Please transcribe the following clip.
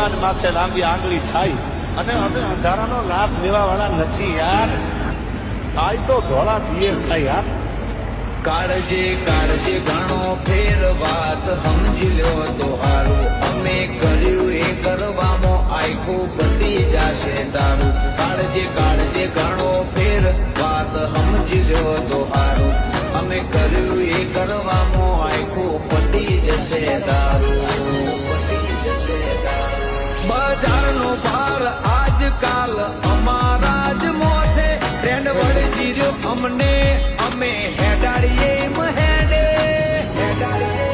માથે લાંબી આંગળી થાય અને અમે અંધારાનો લાભ લેવા વાળા નથી યાર. થાય તો ધોળા પીએ થાય યાર. કાળજે કાળજે ઘણો ફેર વાત સમજી લ્યો તો હારું. અમે કર્યું એ કરવામાં આખું પતી જશે તારું. કાળજે કાળજે ઘણો ફેર વાત સમજી લ્યો તો હારું. અમે કર્યું એ કરવામાં આખું પતી જશે તારું. બજારનો ભાર આજકાલ અમારા જ મોથે ટ્રેન્ડ વળી જીર્યો અમને અમે હેડાડીએ મહેડે હેડાડીએ